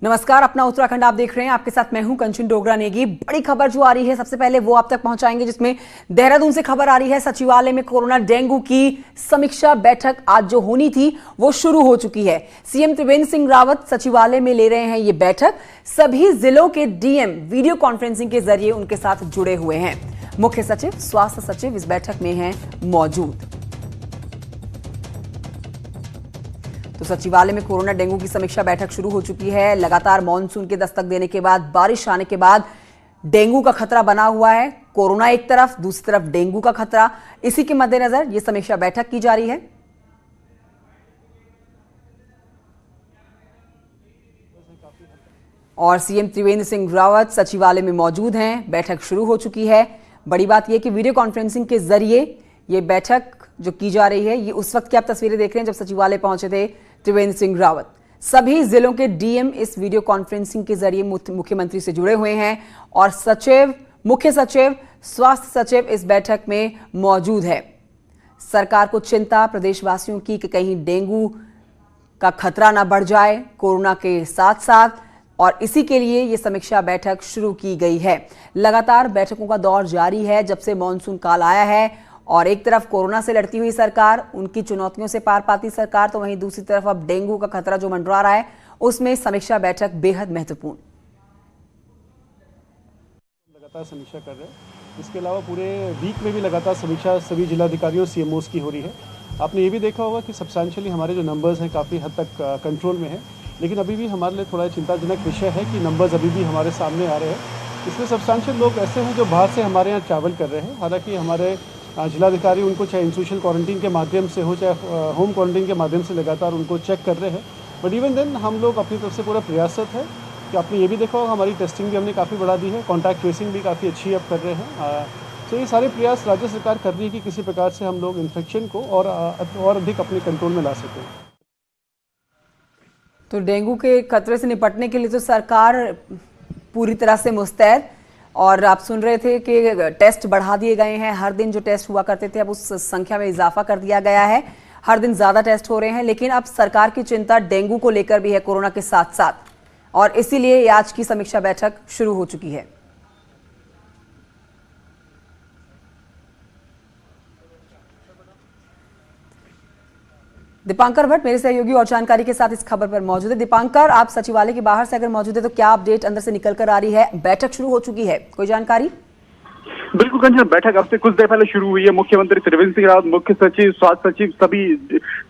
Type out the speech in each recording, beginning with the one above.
नमस्कार, अपना उत्तराखंड आप देख रहे हैं। आपके साथ मैं हूं कंचन डोगरा नेगी। बड़ी खबर जो आ रही है सबसे पहले वो आप तक पहुंचाएंगे, जिसमें देहरादून से खबर आ रही है। सचिवालय में कोरोना डेंगू की समीक्षा बैठक आज जो होनी थी वो शुरू हो चुकी है। सीएम त्रिवेंद्र सिंह रावत सचिवालय में ले रहे हैं ये बैठक। सभी जिलों के डीएम वीडियो कॉन्फ्रेंसिंग के जरिए उनके साथ जुड़े हुए हैं। मुख्य सचिव, स्वास्थ्य सचिव इस बैठक में हैं मौजूद। तो सचिवालय में कोरोना डेंगू की समीक्षा बैठक शुरू हो चुकी है। लगातार मानसून के दस्तक देने के बाद, बारिश आने के बाद डेंगू का खतरा बना हुआ है। कोरोना एक तरफ, दूसरी तरफ डेंगू का खतरा। इसी के मद्देनजर यह समीक्षा बैठक की जा रही है। और सीएम त्रिवेंद्र सिंह रावत सचिवालय में मौजूद हैं। बैठक शुरू हो चुकी है। बड़ी बात यह कि वीडियो कॉन्फ्रेंसिंग के जरिए ये बैठक जो की जा रही है, ये उस वक्त की आप तस्वीरें देख रहे हैं जब सचिवालय पहुंचे थे त्रिवेंद्र सिंह रावत। सभी जिलों के डीएम इस वीडियो कॉन्फ्रेंसिंग के जरिए मुख्यमंत्री से जुड़े हुए हैं और सचिव, मुख्य सचिव, स्वास्थ्य सचिव इस बैठक में मौजूद है। सरकार को चिंता प्रदेशवासियों की कि कहीं डेंगू का खतरा ना बढ़ जाए कोरोना के साथ साथ, और इसी के लिए ये समीक्षा बैठक शुरू की गई है। लगातार बैठकों का दौर जारी है जब से मॉनसून काल आया है। और एक तरफ कोरोना से लड़ती हुई सरकार, उनकी चुनौतियों से पार पाती सरकार, तो वहीं दूसरी तरफ अब डेंगू का खतरा जो मंडरा रहा है, उसमें समीक्षा बैठक बेहद महत्वपूर्ण। लगातार समीक्षा कर रहे हैं। इसके अलावा पूरे वीक में भी लगातार समीक्षा सभी जिलाधिकारियों सीएमओस की हो रही है। आपने ये भी देखा होगा कि सब्सटेंशियली हमारे जो नंबर्स हैं काफ़ी हद तक कंट्रोल में है, लेकिन अभी भी हमारे लिए थोड़ा चिंताजनक विषय है कि नंबर्स अभी भी हमारे सामने आ रहे हैं। इसमें सब्सटेंशियल लोग ऐसे हैं जो बाहर से हमारे यहाँ ट्रैवल कर रहे हैं। हालांकि हमारे जिलाधिकारी उनको चाहे इंस्टीट्यूशनल क्वारंटीन के माध्यम से हो, चाहे होम क्वारंटीन के माध्यम से लगातार उनको चेक कर रहे हैं। बट इवन देन हम लोग अपनी तरफ से पूरा प्रयासरत है कि आपने ये भी देखा होगा हमारी टेस्टिंग भी हमने काफ़ी बढ़ा दी है, कॉन्टैक्ट ट्रेसिंग भी काफ़ी अच्छी अब कर रहे हैं। तो ये सारे प्रयास राज्य सरकार कर रही है कि किसी प्रकार से हम लोग इन्फेक्शन को और अधिक अपने कंट्रोल में ला सकें। तो डेंगू के खतरे से निपटने के लिए तो सरकार पूरी तरह से मुस्तैद, और आप सुन रहे थे कि टेस्ट बढ़ा दिए गए हैं। हर दिन जो टेस्ट हुआ करते थे अब उस संख्या में इजाफा कर दिया गया है। हर दिन ज्यादा टेस्ट हो रहे हैं, लेकिन अब सरकार की चिंता डेंगू को लेकर भी है कोरोना के साथ साथ, और इसीलिए आज की समीक्षा बैठक शुरू हो चुकी है। दीपांकर भट्ट मेरे सहयोगी और जानकारी के साथ इस खबर पर मौजूद है। दीपांकर, आप सचिवालय के बाहर से अगर मौजूद है तो क्या अपडेट अंदर से निकल कर आ रही है? बैठक शुरू हो चुकी है, कोई जानकारी? बिल्कुल कंचन, बैठक अब से कुछ देर पहले शुरू हुई है। मुख्यमंत्री त्रिवेंद्र सिंह रावत, मुख्य सचिव, स्वास्थ्य सचिव, सभी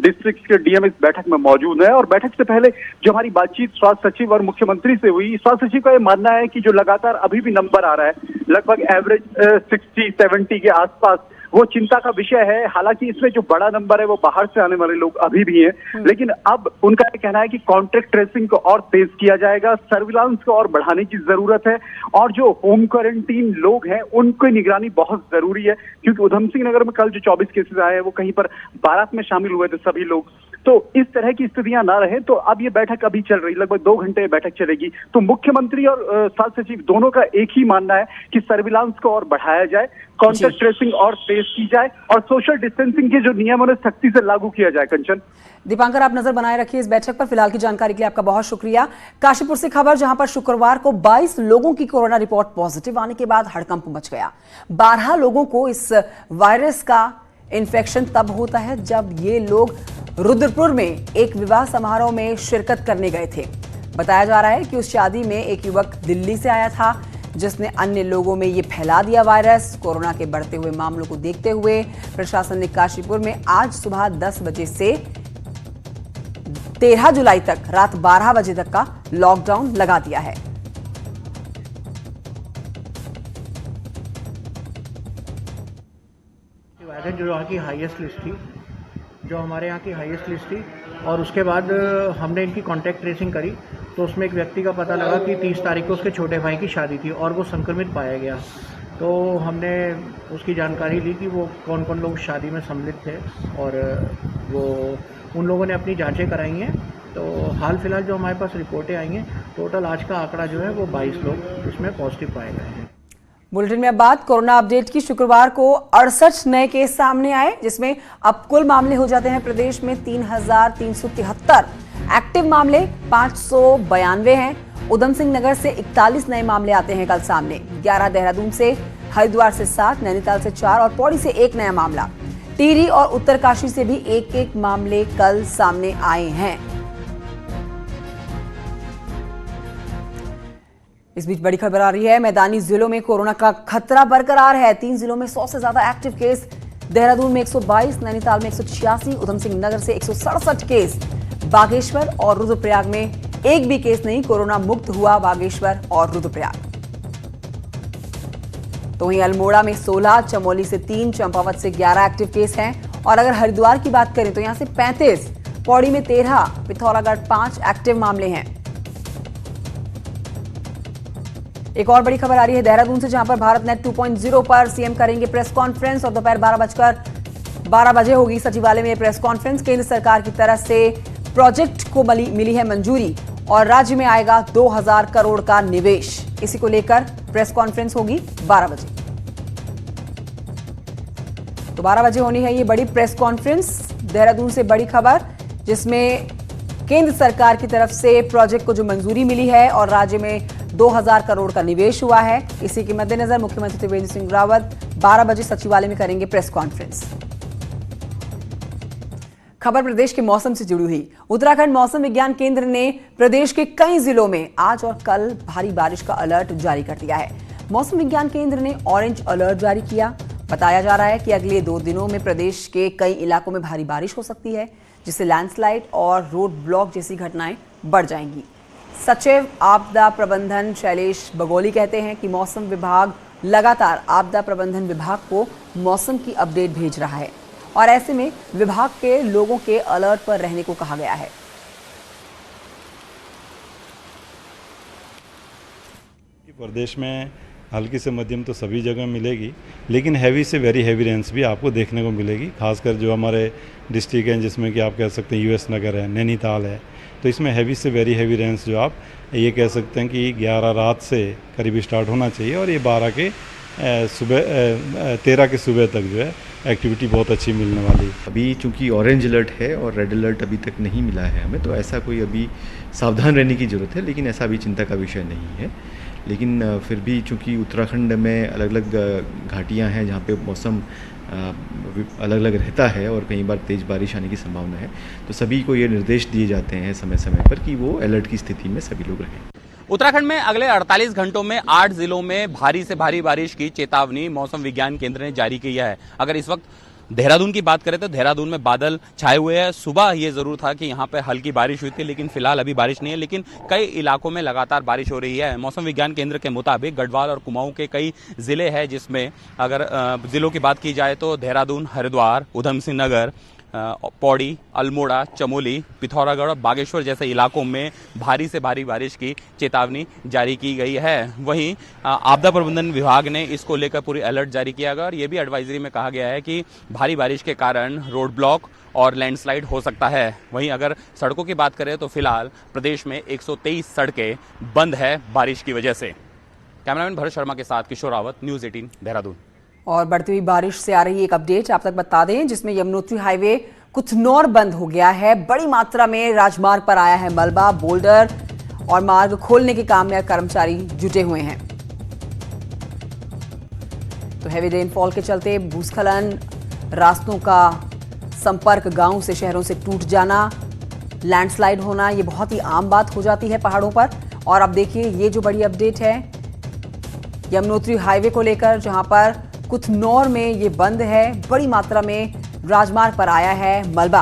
डिस्ट्रिक्ट के डीएम इस बैठक में मौजूद है। और बैठक से पहले जो हमारी बातचीत स्वास्थ्य सचिव और मुख्यमंत्री से हुई, स्वास्थ्य सचिव का यह मानना है कि जो लगातार अभी भी नंबर आ रहा है, लगभग एवरेज 60-70 के आसपास, वो चिंता का विषय है। हालांकि इसमें जो बड़ा नंबर है वो बाहर से आने वाले लोग अभी भी हैं, लेकिन अब उनका ये कहना है कि कॉन्टैक्ट ट्रेसिंग को और तेज किया जाएगा, सर्विलांस को और बढ़ाने की जरूरत है, और जो होम क्वारंटीन लोग हैं उनकी निगरानी बहुत जरूरी है। क्योंकि उधम सिंह नगर में कल जो 24 केसेस आए हैं वो कहीं पर बारात में शामिल हुए थे सभी लोग। तो इस तरह की स्थितियां ना रहे, तो अब ये बैठक अभी चल रही, लगभग 2 घंटे बैठक चलेगी। तो मुख्यमंत्री और स्वास्थ्य सचिव दोनों का एक ही मानना है कि सर्विलांस को और बढ़ाया जाए, कॉन्टैक्ट ट्रेसिंग और तेज की जाए, और सोशल डिस्टेंसिंग के जो नियम है सख्ती से लागू किया जाए। कंचन, दीपांकर, आप नजर बनाए रखिए इस बैठक पर। फिलहाल की जानकारी के लिए आपका बहुत शुक्रिया। काशीपुर से खबर, जहां पर शुक्रवार को 22 लोगों की कोरोना रिपोर्ट पॉजिटिव आने के बाद हड़कंप मच गया। 12 लोगों को इस वायरस का इन्फेक्शन तब होता है जब ये लोग रुद्रपुर में एक विवाह समारोह में शिरकत करने गए थे। बताया जा रहा है कि उस शादी में एक युवक दिल्ली से आया था, जिसने अन्य लोगों में ये फैला दिया वायरस। कोरोना के बढ़ते हुए मामलों को देखते हुए प्रशासन ने काशीपुर में आज सुबह 10 बजे से 13 जुलाई तक रात 12 बजे तक का लॉकडाउन लगा दिया है। जो यहाँ की हाईएस्ट लिस्ट थी, जो हमारे यहाँ की हाईएस्ट लिस्ट थी, और उसके बाद हमने इनकी कॉन्टैक्ट ट्रेसिंग करी तो उसमें एक व्यक्ति का पता लगा कि 30 तारीख को उसके छोटे भाई की शादी थी और वो संक्रमित पाया गया। तो हमने उसकी जानकारी ली कि वो कौन कौन लोग शादी में सम्मिलित थे, और वो उन लोगों ने अपनी जांचें कराई हैं। तो हाल फिलहाल जो हमारे पास रिपोर्टें आई हैं, टोटल आज का आंकड़ा जो है वो 22 लोग इसमें पॉजिटिव पाए गए हैं। बुलेटिन में अब बात कोरोना अपडेट की। शुक्रवार को 68 नए केस सामने आए, जिसमें अब कुल मामले हो जाते हैं प्रदेश में 3373। एक्टिव मामले 592 हैं। उधम सिंह नगर से 41 नए मामले आते हैं कल सामने। 11 देहरादून से, हरिद्वार से 7, नैनीताल से 4 और पौड़ी से 1 नया मामला। टिहरी और उत्तरकाशी से भी 1-1 मामले कल सामने आए हैं। इस बीच बड़ी खबर आ रही है, मैदानी जिलों में कोरोना का खतरा बरकरार है। 3 जिलों में 100 से ज्यादा एक्टिव केस। देहरादून में 122, नैनीताल में 186, उधम सिंह नगर से 167 केस। बागेश्वर और रुद्रप्रयाग में एक भी केस नहीं। कोरोना मुक्त हुआ बागेश्वर और रुद्रप्रयाग। तो वहीं अल्मोड़ा में 16, चमोली से 3, चंपावत से 11 एक्टिव केस हैं। और अगर हरिद्वार की बात करें तो यहां से 35, पौड़ी में 13, पिथौरागढ़ 5 एक्टिव मामले हैं। एक और बड़ी खबर आ रही है देहरादून से, जहां पर भारत नेट 2.0 पर सीएम करेंगे प्रेस कॉन्फ्रेंस और दोपहर 12 बजे होगी सचिवालय में प्रेस कॉन्फ्रेंस। केंद्र सरकार की तरफ से प्रोजेक्ट को मिली है मंजूरी और राज्य में आएगा 2000 करोड़ का निवेश। इसी को लेकर प्रेस कॉन्फ्रेंस होगी 12 बजे। तो 12 बजे होनी है ये बड़ी प्रेस कॉन्फ्रेंस। देहरादून से बड़ी खबर, जिसमें केंद्र सरकार की तरफ से प्रोजेक्ट को जो मंजूरी मिली है और राज्य में 2000 करोड़ का निवेश हुआ है। इसी के मद्देनजर मुख्यमंत्री त्रिवेंद्र सिंह रावत 12 बजे सचिवालय में करेंगे प्रेस कॉन्फ्रेंस। खबर प्रदेश के मौसम से जुड़ी हुई। उत्तराखंड मौसम विज्ञान केंद्र ने प्रदेश के कई जिलों में आज और कल भारी बारिश का अलर्ट जारी कर दिया है। मौसम विज्ञान केंद्र ने ऑरेंज अलर्ट जारी किया। बताया जा रहा है कि अगले 2 दिनों में प्रदेश के कई इलाकों में भारी बारिश हो सकती है, जिससे लैंडस्लाइड और रोड ब्लॉक जैसी घटनाएं बढ़ जाएंगी। सचिव आपदा प्रबंधन शैलेश बगोली कहते हैं कि मौसम विभाग लगातार आपदा प्रबंधन विभाग को मौसम की अपडेट भेज रहा है और ऐसे में विभाग के लोगों के अलर्ट पर रहने को कहा गया है। प्रदेश में हल्की से मध्यम तो सभी जगह मिलेगी, लेकिन हैवी से वेरी हैवी रेंस भी आपको देखने को मिलेगी। खासकर जो हमारे डिस्ट्रिक्ट हैं, जिसमें कि आप कह सकते हैं यूएस नगर है, नैनीताल है, तो इसमें हैवी से वेरी हैवी रेंस जो आप ये कह सकते हैं कि 11 रात से करीब स्टार्ट होना चाहिए और ये 12 के सुबह 13 के सुबह तक जो है एक्टिविटी बहुत अच्छी मिलने वाली है। अभी चूंकि ऑरेंज अलर्ट है और रेड अलर्ट अभी तक नहीं मिला है हमें, तो ऐसा कोई अभी सावधान रहने की ज़रूरत है, लेकिन ऐसा अभी चिंता का विषय नहीं है। लेकिन फिर भी चूंकि उत्तराखंड में अलग अलग घाटियां हैं जहां पे मौसम अलग अलग रहता है और कई बार तेज़ बारिश आने की संभावना है, तो सभी को ये निर्देश दिए जाते हैं समय समय पर कि वो अलर्ट की स्थिति में सभी लोग रहें। उत्तराखंड में अगले 48 घंटों में 8 जिलों में भारी से भारी बारिश की चेतावनी मौसम विज्ञान केंद्र ने जारी की है। अगर इस वक्त देहरादून की बात करें तो देहरादून में बादल छाए हुए हैं। सुबह ये जरूर था कि यहाँ पे हल्की बारिश हुई थी, लेकिन फिलहाल अभी बारिश नहीं है, लेकिन कई इलाकों में लगातार बारिश हो रही है। मौसम विज्ञान केंद्र के मुताबिक गढ़वाल और कुमाऊं के कई जिले हैं, जिसमें अगर जिलों की बात की जाए तो देहरादून, हरिद्वार, उधम सिंह नगर, पौड़ी, अल्मोड़ा, चमोली, पिथौरागढ़ और बागेश्वर जैसे इलाकों में भारी से भारी बारिश की चेतावनी जारी की गई है। वहीं आपदा प्रबंधन विभाग ने इसको लेकर पूरी अलर्ट जारी किया गया और ये भी एडवाइजरी में कहा गया है कि भारी बारिश के कारण रोड ब्लॉक और लैंडस्लाइड हो सकता है। वहीं अगर सड़कों की बात करें तो फिलहाल प्रदेश में 123 सड़कें बंद है बारिश की वजह से। कैमरामैन भरत शर्मा के साथ किशोर रावत, न्यूज़ 18 देहरादून। और बढ़ती हुई बारिश से आ रही एक अपडेट आप तक बता दें, जिसमें यमुनोत्री हाईवे कुथनौर बंद हो गया है। बड़ी मात्रा में राजमार्ग पर आया है मलबा, बोल्डर और मार्ग खोलने के काम में कर्मचारी जुटे हुए हैं। तो हैवी रेनफॉल के चलते भूस्खलन, रास्तों का संपर्क गांव से शहरों से टूट जाना, लैंडस्लाइड होना, ये बहुत ही आम बात हो जाती है पहाड़ों पर। और अब देखिए ये जो बड़ी अपडेट है यमुनोत्री हाईवे को लेकर, जहां पर कुथनौर में ये बंद है। बड़ी मात्रा में राजमार्ग पर आया है मलबा।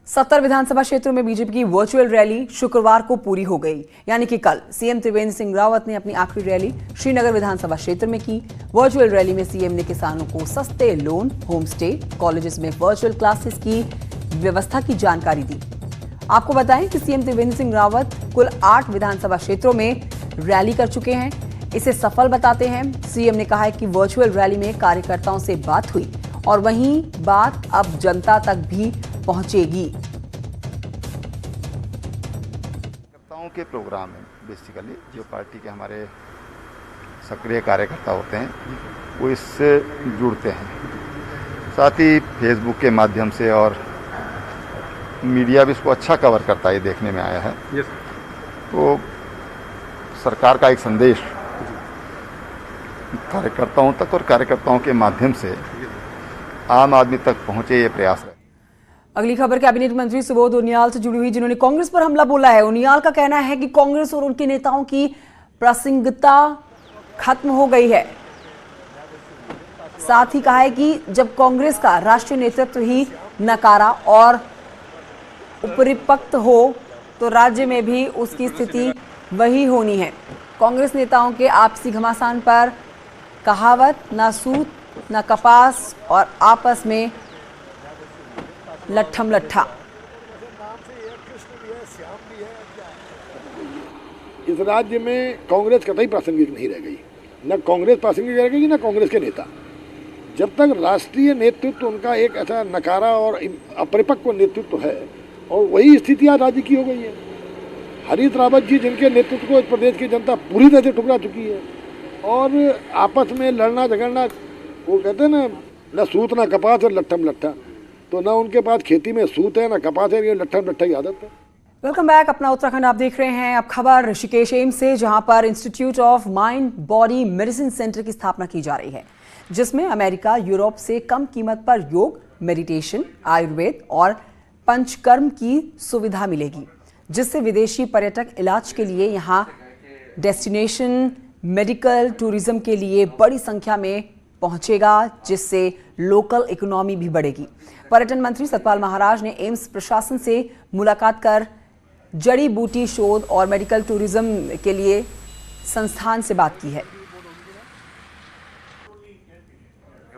70 विधानसभा क्षेत्रों में बीजेपी की वर्चुअल रैली शुक्रवार को पूरी हो गई, यानी कि कल सीएम त्रिवेंद्र सिंह रावत ने अपनी आखिरी रैली श्रीनगर विधानसभा क्षेत्र में की। वर्चुअल रैली में सीएम ने किसानों को सस्ते लोन, होम स्टे, कॉलेजेस में वर्चुअल क्लासेस की व्यवस्था की जानकारी दी। आपको बताएं कि सीएम त्रिवेंद्र सिंह रावत कुल 8 विधानसभा क्षेत्रों में रैली कर चुके हैं। इसे सफल बताते हैं सीएम ने कहा है कि वर्चुअल रैली में कार्यकर्ताओं से बात हुई और वहीं बात अब जनता तक भी पहुंचेगी। कार्यकर्ताओं के प्रोग्राम है बेसिकली, जो पार्टी के हमारे सक्रिय कार्यकर्ता होते हैं वो इससे जुड़ते हैं। साथ ही फेसबुक के माध्यम से और मीडिया भी इसको अच्छा कवर करता है, ये देखने में आया है। तो सरकार का एक संदेश कार्यकर्ताओं तक और कार्यकर्ताओं के माध्यम से आम आदमी तक पहुंचे, ये प्रयास है। अगली खबर कैबिनेट मंत्री सुबोध उनियाल से जुड़ी हुई, जिन्होंने कांग्रेस पर हमला बोला है। उनियाल का कहना है कि कांग्रेस और उनके नेताओं की प्रासंगिकता खत्म हो गई है। साथ ही कहा है कि जब कांग्रेस का राष्ट्रीय नेतृत्व ही नकारा और उपरिपक्त हो तो राज्य में भी उसकी स्थिति वही होनी है। कांग्रेस नेताओं के आपसी घमासान पर कहावत, ना सूत ना कपास और आपस में लट्ठम लट्ठा। इस राज्य में कांग्रेस कतई प्रासंगिक नहीं रह गई, न कांग्रेस प्रासंगिक रह गई, न कांग्रेस के नेता। जब तक राष्ट्रीय नेतृत्व उनका एक ऐसा नकारा और अपरिपक्व नेतृत्व है, और वही स्थिति आज राज्य की हो गई है। हरीश रावत जी जिनके नेतृत्व को इस प्रदेश की जनता पूरी तरह से ठुकरा चुकी है, और आपस में लड़ना झगड़ना, वो कहते हैं ना सूत ना कपास और लट्ठम लट्ठा, तो ना उनके पास खेती में सूत है ना कपास है, ये लट्ठम लट्ठा की आदत है। वेलकम बैक, अपना उत्तराखंड आप देख रहे हैं। अब खबर ऋषिकेश एम्स से, जहां पर institute of mind body medicine centre की स्थापना की जा रही है, जिसमें अमेरिका, यूरोप से कम कीमत पर योग, मेडिटेशन, आयुर्वेद और पंचकर्म की सुविधा मिलेगी, जिससे विदेशी पर्यटक इलाज के लिए यहां डेस्टिनेशन मेडिकल टूरिज्म के लिए बड़ी संख्या में पहुंचेगा, जिससे लोकल इकोनॉमी भी बढ़ेगी। पर्यटन मंत्री सतपाल महाराज ने एम्स प्रशासन से मुलाकात कर जड़ी बूटी शोध और मेडिकल टूरिज्म के लिए संस्थान से बात की है।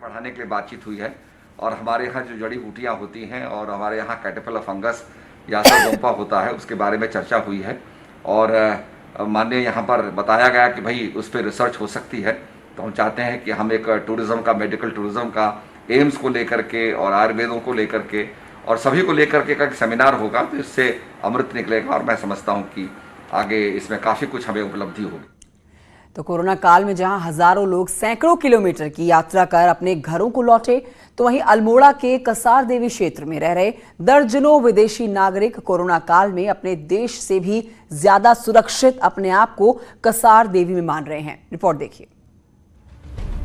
बढ़ाने के लिए बातचीत हुई है, और हमारे यहाँ जो जड़ी बूटियाँ होती हैं और हमारे यहाँ कैटरपिलर फंगस या गोम्पा होता है, उसके बारे में चर्चा हुई है। और माननीय यहाँ पर बताया गया कि भाई उस पर रिसर्च हो सकती है। तो हम चाहते हैं कि हम एक टूरिज्म का, मेडिकल टूरिज्म का एम्स को लेकर के और आयुर्वेदों को लेकर के और सभी को लेकर के एक सेमिनार होगा, तो इससे अमृत निकलेगा। और मैं समझता हूँ कि आगे इसमें काफ़ी कुछ हमें उपलब्धि होगी। तो कोरोना काल में जहां हजारों लोग सैकड़ों किलोमीटर की यात्रा कर अपने घरों को लौटे, तो वहीं अल्मोड़ा के कसार देवी क्षेत्र में रह रहे दर्जनों विदेशी नागरिक कोरोना काल में अपने देश से भी ज्यादा सुरक्षित अपने आप को कसार देवी में मान रहे हैं। रिपोर्ट देखिए।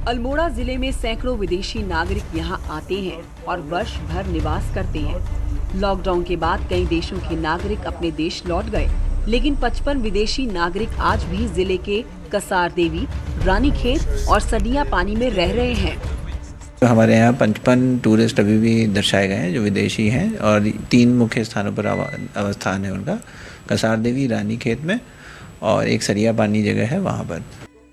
अल्मोड़ा जिले में सैकड़ों विदेशी नागरिक यहां आते हैं और वर्ष भर निवास करते हैं। लॉकडाउन के बाद कई देशों के नागरिक अपने देश लौट गए, लेकिन 55 विदेशी नागरिक आज भी जिले के कसार देवी, रानीखेत और सडिया पानी में रह रहे हैं। हमारे यहाँ 55 टूरिस्ट अभी भी दर्शाए गए हैं जो विदेशी हैं, और 3 मुख्य स्थानों पर अवस्थान है उनका, कसार देवी, रानीखेत में, और एक सरिया पानी जगह है वहाँ पर।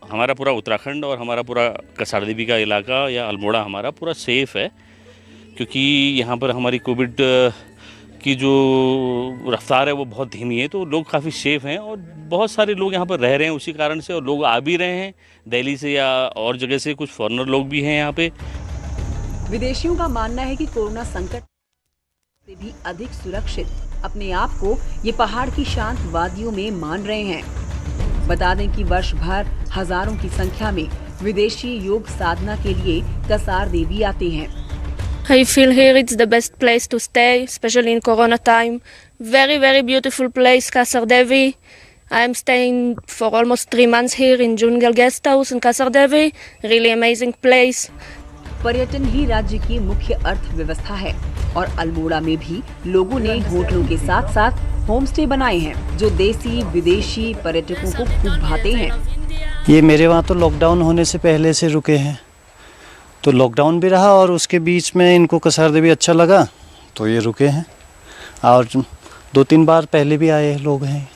हमारा पूरा उत्तराखंड और हमारा पूरा कसार देवी का इलाका या अल्मोड़ा हमारा पूरा सेफ़ है, क्योंकि यहाँ पर हमारी कोविड की जो रफ्तार है वो बहुत धीमी है, तो लोग काफ़ी सेफ हैं और बहुत सारे लोग यहाँ पर रह रहे हैं उसी कारण से, और लोग आ भी रहे हैं दिल्ली से या और जगह से, कुछ फॉरेनर लोग भी हैं यहाँ पे। विदेशियों का मानना है कि कोरोना संकट से भी अधिक सुरक्षित अपने आप को ये पहाड़ की शांत वादियों में मान रहे हैं। बता दें कि वर्ष भर हजारों की संख्या में विदेशी योग साधना के लिए कसार देवी आते हैं। I feel here it's the best place to stay, especially in Corona time. Very, very beautiful place, Kasar Devi. I am staying for almost 3 months here in Jungle Guest House in Kasar Devi. Really amazing place. पर्यटन ही राज्य की मुख्य अर्थव्यवस्था है और अल्मोड़ा में भी लोगों ने होटलों के साथ साथ होम स्टे बनाए हैं, जो देसी विदेशी पर्यटकों को खूब भाते हैं। ये मेरे वहाँ तो लॉकडाउन होने से पहले से रुके हैं, तो लॉकडाउन भी रहा और उसके बीच में इनको कसार देवी अच्छा लगा तो ये रुके हैं, और 2-3 बार पहले भी आए लोग हैं।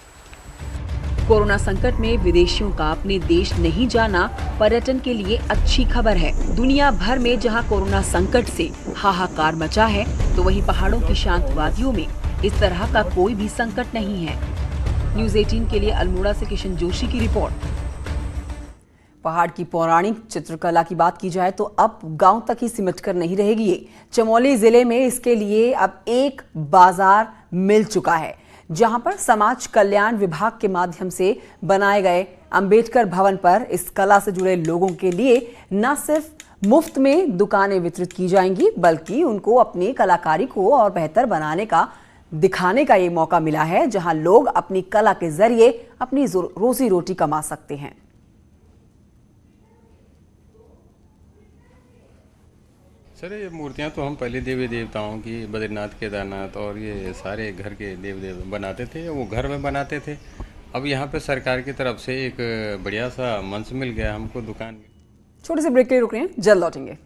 कोरोना संकट में विदेशियों का अपने देश नहीं जाना पर्यटन के लिए अच्छी खबर है। दुनिया भर में जहां कोरोना संकट से हाहाकार मचा है, तो वहीं पहाड़ों की शांत वादियों में इस तरह का कोई भी संकट नहीं है। न्यूज़ 18 के लिए अल्मोड़ा से किशन जोशी की रिपोर्ट। पहाड़ की पौराणिक चित्रकला की बात की जाए तो अब गांव तक ही सिमट कर नहीं रहेगी ये। चमोली जिले में इसके लिए अब एक बाजार मिल चुका है, जहां पर समाज कल्याण विभाग के माध्यम से बनाए गए अंबेडकर भवन पर इस कला से जुड़े लोगों के लिए न सिर्फ मुफ्त में दुकानें वितरित की जाएंगी, बल्कि उनको अपनी कलाकारी को और बेहतर बनाने का दिखाने का ये मौका मिला है जहां लोग अपनी कला के जरिए अपनी रोजी रोटी कमा सकते हैं। सर ये मूर्तियाँ तो हम पहले देवी देवताओं की बद्रीनाथ केदारनाथ और ये सारे घर के देव देव बनाते थे, वो घर में बनाते थे। अब यहाँ पे सरकार की तरफ से एक बढ़िया सा मंच मिल गया हमको दुकान में। छोटे से ब्रेक के लिए रुक रहे हैं, जल्द लौटेंगे।